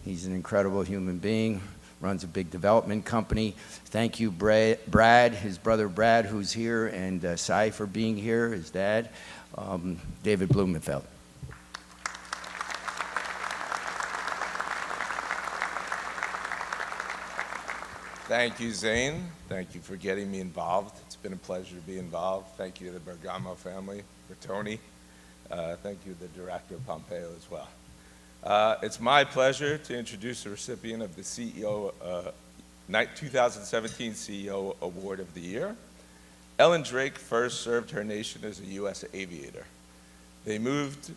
He's an incredible human being, runs a big development company. Thank you, Brad, his brother Brad, who's here, and Cy for being here, his dad, David Blumenfeld. Thank you, Zane. Thank you for getting me involved. It's been a pleasure to be involved. Thank you to the Bergamo family, for Tony. Thank you to the director of Pompeo as well. It's my pleasure to introduce the recipient of the CEO, 2017 CEO Award of the Year. Ellen Drake first served her nation as a U.S. aviator. Then moved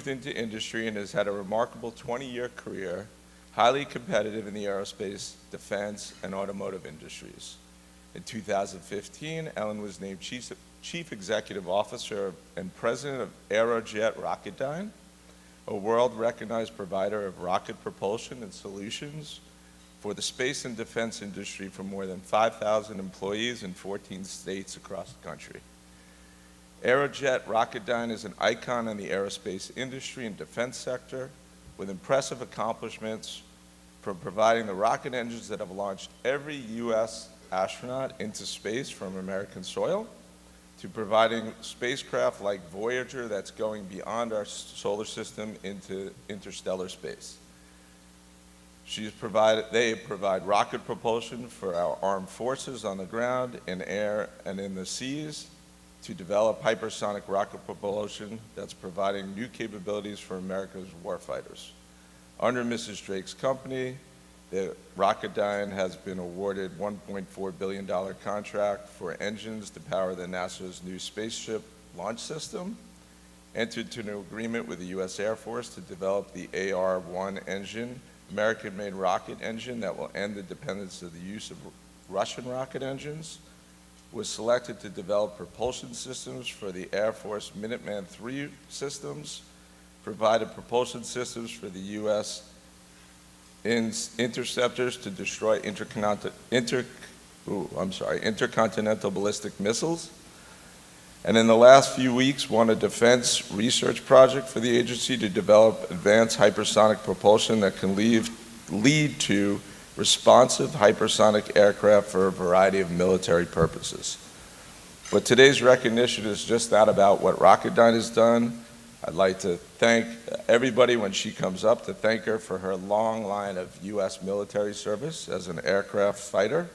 into industry and has had a remarkable 20-year career, highly competitive in the aerospace, defense, and automotive industries. In 2015, Ellen was named Chief Executive Officer and President of Aerojet Rocketdyne, a world-recognized provider of rocket propulsion and solutions for the space and defense industry for more than 5,000 employees in 14 states across the country. Aerojet Rocketdyne is an icon in the aerospace industry and defense sector with impressive accomplishments from providing the rocket engines that have launched every U.S. astronaut into space from American soil, to providing spacecraft like Voyager that's going beyond our solar system into interstellar space. They provide rocket propulsion for our armed forces on the ground, in air, and in the seas, to develop hypersonic rocket propulsion that's providing new capabilities for America's warfighters. Under Mrs. Drake's company, the Rocketdyne has been awarded $1.4 billion contract for engines to power the NASA's new spaceship launch system, entered into an agreement with the U.S. Air Force to develop the AR-1 engine, American-made rocket engine that will end the dependence of the use of Russian rocket engines, was selected to develop propulsion systems for the Air Force Minuteman III systems, provided propulsion systems for the U.S. interceptors to destroy intercontinental ballistic missiles, and in the last few weeks won a defense research project for the agency to develop advanced hypersonic propulsion that can lead to responsive hypersonic aircraft for a variety of military purposes. But today's recognition is just not about what Rocketdyne has done. I'd like to thank everybody when she comes up, to thank her for her long line of U.S. military service as an aircraft fighter,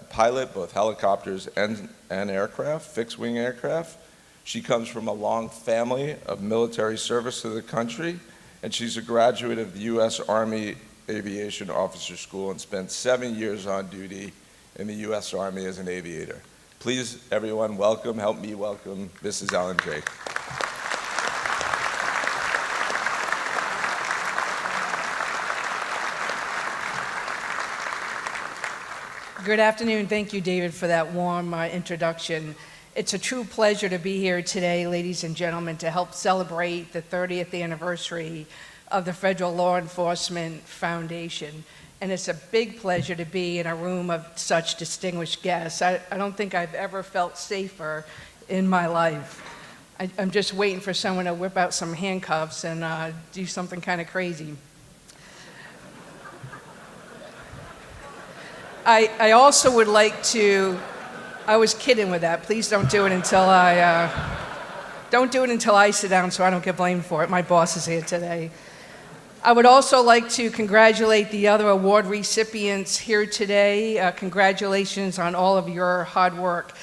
pilot, both helicopters and aircraft, fixed-wing aircraft. She comes from a long family of military service to the country, and she's a graduate of the U.S. Army Aviation Officer School and spent 7 years on duty in the U.S. Army as an aviator. Please, everyone, help me welcome Mrs. Ellen Drake. Good afternoon. Thank you, David, for that warm introduction. It's a true pleasure to be here today, ladies and gentlemen, to help celebrate the 30th anniversary of the Federal Law Enforcement Foundation. And it's a big pleasure to be in a room of such distinguished guests. I don't think I've ever felt safer in my life. I'm just waiting for someone to whip out some handcuffs and do something kind of crazy. I also would like to, I was kidding with that. Please don't do it until I sit down so I don't get blamed for it. My boss is here today. I would also like to congratulate the other award recipients here today. Congratulations on all of your hard work.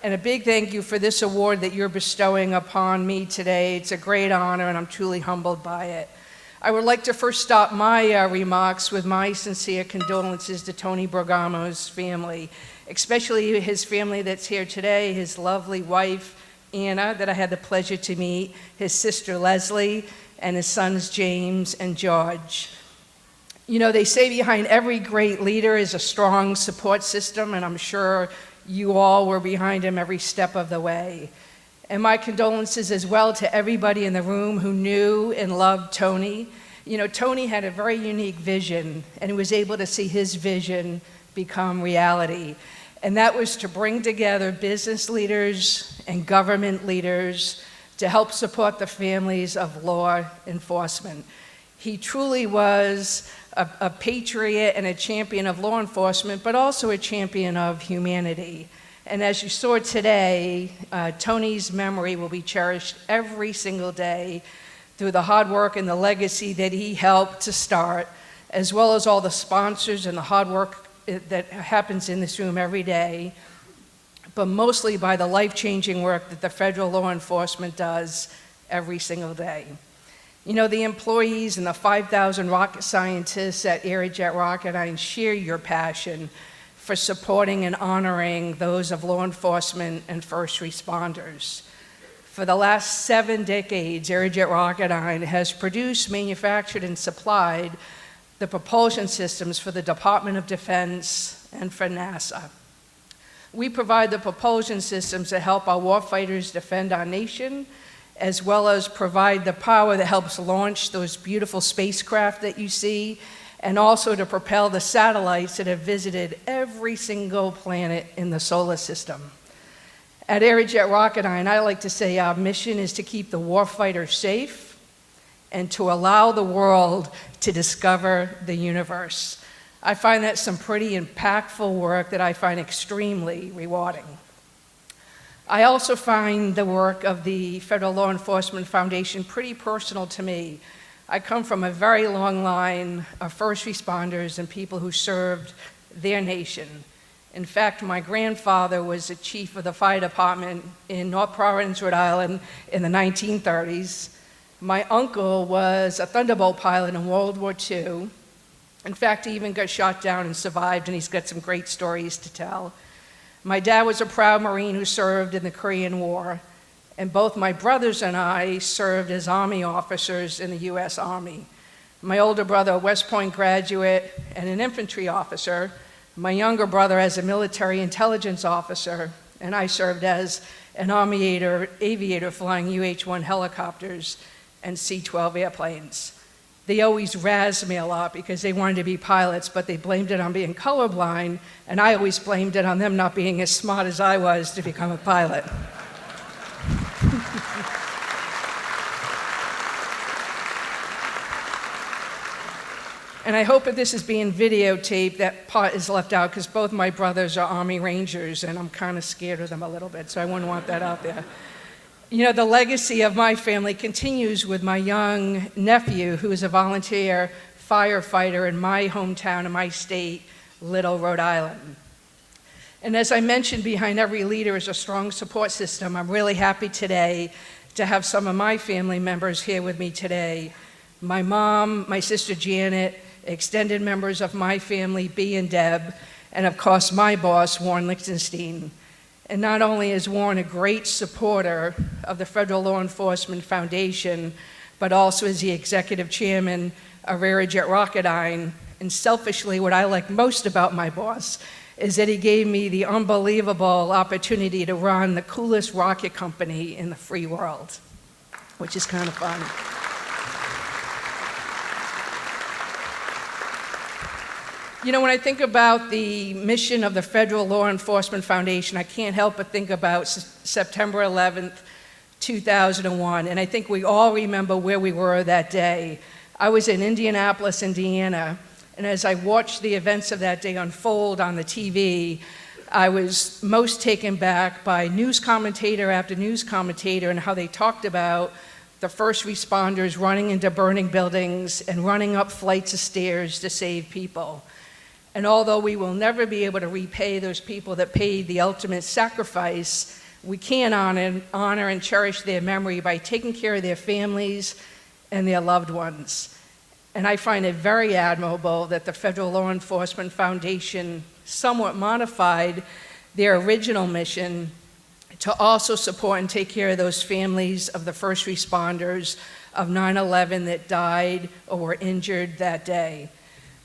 And a big thank you for this award that you're bestowing upon me today. It's a great honor and I'm truly humbled by it. I would like to first start my remarks with my sincere condolences to Tony Bergamo's family, especially his family that's here today, his lovely wife, Anna, that I had the pleasure to meet, his sister Leslie, and his sons James and George. You know, they say behind every great leader is a strong support system, and I'm sure you all were behind him every step of the way. And my condolences as well to everybody in the room who knew and loved Tony. You know, Tony had a very unique vision, and he was able to see his vision become reality. And that was to bring together business leaders and government leaders to help support the families of law enforcement. He truly was a patriot and a champion of law enforcement, but also a champion of humanity. And as you saw today, Tony's memory will be cherished every single day through the hard work and the legacy that he helped to start, as well as all the sponsors and the hard work that happens in this room every day, but mostly by the life-changing work that the federal law enforcement does every single day. You know, the employees and the 5,000 rocket scientists at Aerojet Rocketdyne share your passion for supporting and honoring those of law enforcement and first responders. For the last 7 decades, Aerojet Rocketdyne has produced, manufactured, and supplied the propulsion systems for the Department of Defense and for NASA. We provide the propulsion systems that help our warfighters defend our nation, as well as provide the power that helps launch those beautiful spacecraft that you see, and also to propel the satellites that have visited every single planet in the solar system. At Aerojet Rocketdyne, I like to say our mission is to keep the warfighter safe and to allow the world to discover the universe. I find that some pretty impactful work that I find extremely rewarding. I also find the work of the Federal Law Enforcement Foundation pretty personal to me. I come from a very long line of first responders and people who served their nation. In fact, my grandfather was the chief of the fire department in North Providence, Rhode Island in the 1930s. My uncle was a Thunderbolt pilot in World War II. In fact, he even got shot down and survived, and he's got some great stories to tell. My dad was a proud Marine who served in the Korean War, and both my brothers and I served as Army officers in the U.S. Army. My older brother, a West Point graduate and an infantry officer, my younger brother as a military intelligence officer, and I served as an Army aviator flying UH-1 helicopters and C-12 airplanes. They always razzed me a lot because they wanted to be pilots, but they blamed it on being colorblind, and I always blamed it on them not being as smart as I was to become a pilot. And I hope that this is being videotaped, that part is left out because both my brothers are Army Rangers, and I'm kind of scared of them a little bit, so I wouldn't want that out there. You know, the legacy of my family continues with my young nephew, who is a volunteer firefighter in my hometown, in my state, Little, Rhode Island. And as I mentioned, behind every leader is a strong support system. I'm really happy today to have some of my family members here with me today. My mom, my sister Janet, extended members of my family, Bea and Deb, and of course my boss, Warren Lichtenstein. And not only is Warren a great supporter of the Federal Law Enforcement Foundation, but also is the executive chairman of Aerojet Rocketdyne. And selfishly, what I like most about my boss is that he gave me the unbelievable opportunity to run the coolest rocket company in the free world, which is kind of fun. You know, when I think about the mission of the Federal Law Enforcement Foundation, I can't help but think about September 11th, 2001, and I think we all remember where we were that day. I was in Indianapolis, Indiana, and as I watched the events of that day unfold on the TV, I was most taken back by news commentator after news commentator and how they talked about the first responders running into burning buildings and running up flights of stairs to save people. And although we will never be able to repay those people that paid the ultimate sacrifice, we can honor and cherish their memory by taking care of their families and their loved ones. And I find it very admirable that the Federal Law Enforcement Foundation somewhat modified their original mission to also support and take care of those families of the first responders of 9/11 that died or were injured that day.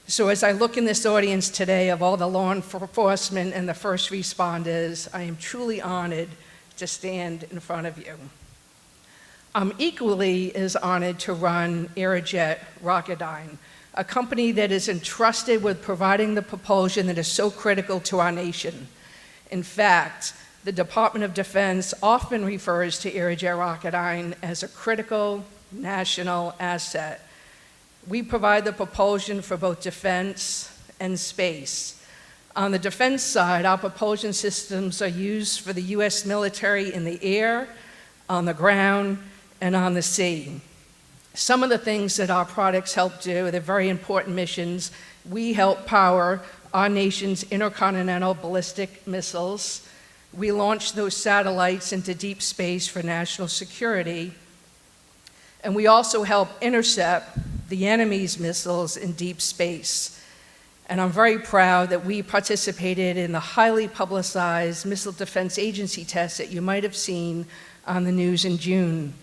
So as I look in this audience today of all the law enforcement and the first responders, I am truly honored to stand in front of you. I'm equally as honored to run Aerojet Rocketdyne, a company that is entrusted with providing the propulsion that is so critical to our nation. In fact, the Department of Defense often refers to Aerojet Rocketdyne as a critical national asset. We provide the propulsion for both defense and space. On the defense side, our propulsion systems are used for the U.S. military in the air, on the ground, and on the sea. Some of the things that our products help do, they're very important missions. We help power our nation's intercontinental ballistic missiles. We launch those satellites into deep space for national security. And we also help intercept the enemy's missiles in deep space. And I'm very proud that we participated in the highly publicized Missile Defense Agency test that you might have seen on the news in June.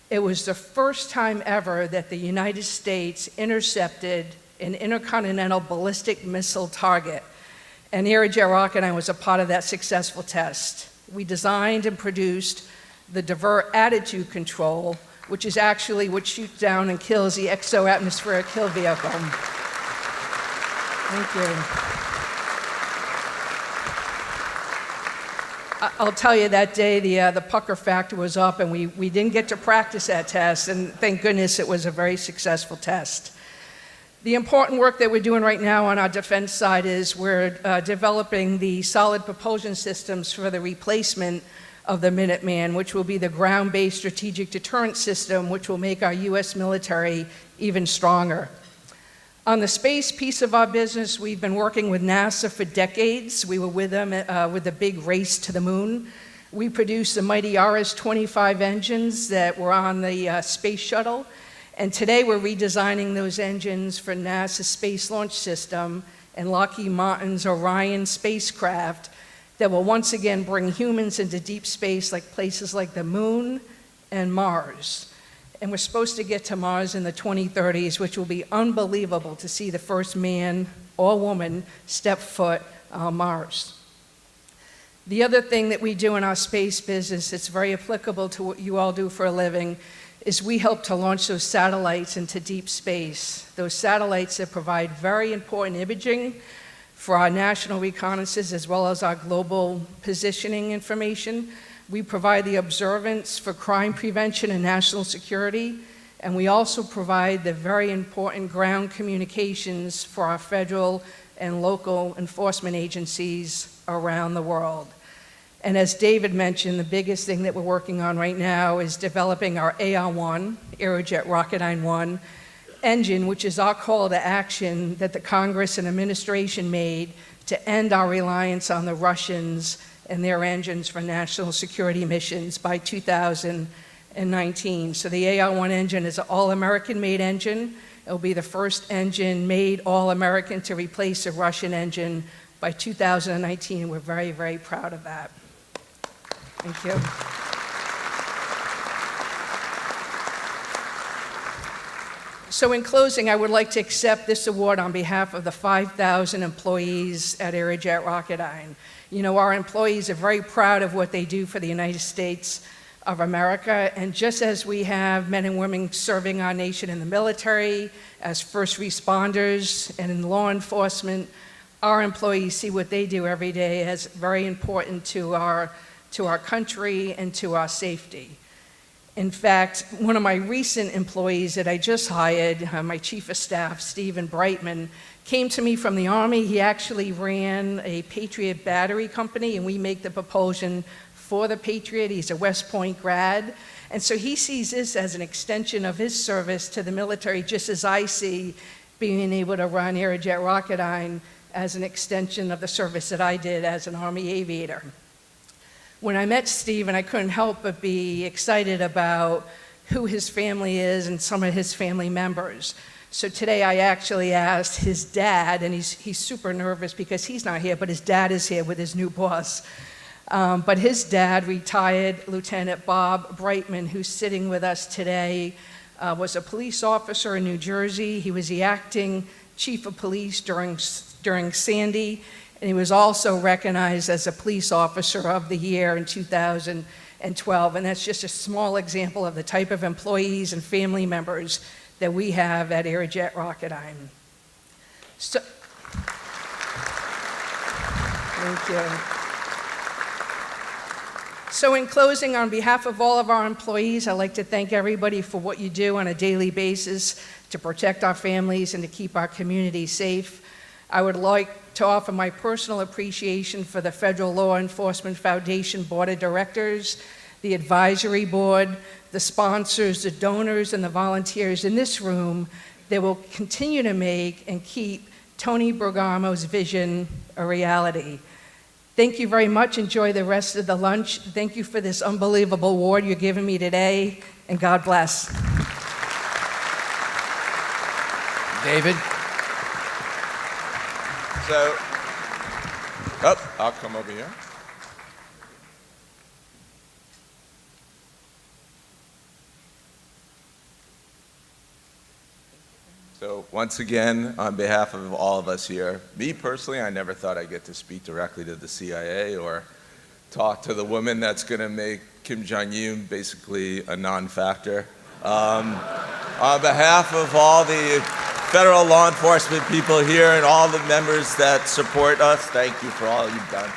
It was the first time ever that the United States intercepted an intercontinental ballistic missile target. And Aerojet Rocketdyne was a part of that successful test. We designed and produced the divert attitude control, which is actually what shoots down and kills the exo-atmospheric kill vehicle. Thank you. I'll tell you, that day the pucker factor was up, and we didn't get to practice that test, and thank goodness it was a very successful test. The important work that we're doing right now on our defense side is we're developing the solid propulsion systems for the replacement of the Minuteman, which will be the ground-based strategic deterrent system, which will make our U.S. military even stronger. On the space piece of our business, we've been working with NASA for decades. We were with them with the big race to the moon. We produced the mighty RS-25 engines that were on the space shuttle. And today we're redesigning those engines for NASA's Space Launch System and Lockheed Martin's Orion spacecraft that will once again bring humans into deep space, like places like the moon and Mars. And we're supposed to get to Mars in the 2030s, which will be unbelievable to see the first man or woman step foot on Mars. The other thing that we do in our space business that's very applicable to what you all do for a living is we help to launch those satellites into deep space. Those satellites that provide very important imaging for our national reconnaissance as well as our global positioning information. We provide the observance for crime prevention and national security, and we also provide the very important ground communications for our federal and local enforcement agencies around the world. And as David mentioned, the biggest thing that we're working on right now is developing our AR-1, Aerojet Rocketdyne 1, engine, which is our call to action that the Congress and administration made to end our reliance on the Russians and their engines for national security missions by 2019. So the AR-1 engine is an all-American made engine. It'll be the first engine made all-American to replace a Russian engine by 2019, and we're very, very proud of that. Thank you. So in closing, I would like to accept this award on behalf of the 5,000 employees at Aerojet Rocketdyne. You know, our employees are very proud of what they do for the United States of America, and just as we have men and women serving our nation in the military, as first responders, and in law enforcement, our employees see what they do every day as very important to our country and to our safety. In fact, one of my recent employees that I just hired, my chief of staff, Stephen Brightman, came to me from the Army. He actually ran a Patriot battery company, and we make the propulsion for the Patriot. He's a West Point grad. And so he sees this as an extension of his service to the military, just as I see being able to run Aerojet Rocketdyne as an extension of the service that I did as an Army aviator. When I met Stephen, I couldn't help but be excited about who his family is and some of his family members. So today I actually asked his dad, and he's super nervous because he's not here, but his dad is here with his new boss. But his dad, retired Lieutenant Bob Brightman, who's sitting with us today, was a police officer in New Jersey. He was the acting chief of police during Sandy, and he was also recognized as a police officer of the year in 2012. And that's just a small example of the type of employees and family members that we have at Aerojet Rocketdyne. So, thank you. So in closing, on behalf of all of our employees, I'd like to thank everybody for what you do on a daily basis to protect our families and to keep our communities safe. I would like to offer my personal appreciation for the Federal Law Enforcement Foundation Board of Directors, the Advisory Board, the sponsors, the donors, and the volunteers in this room that will continue to make and keep Tony Bergamo's vision a reality. Thank you very much. Enjoy the rest of the lunch. Thank you for this unbelievable award you're giving me today, and God bless. David? So, I'll come over here. So once again, on behalf of all of us here, me personally, I never thought I'd get to speak directly to the CIA or talk to the woman that's going to make Kim Jong-un basically a non-factor. On behalf of all the federal law enforcement people here and all the members that support us, thank you for all you've done.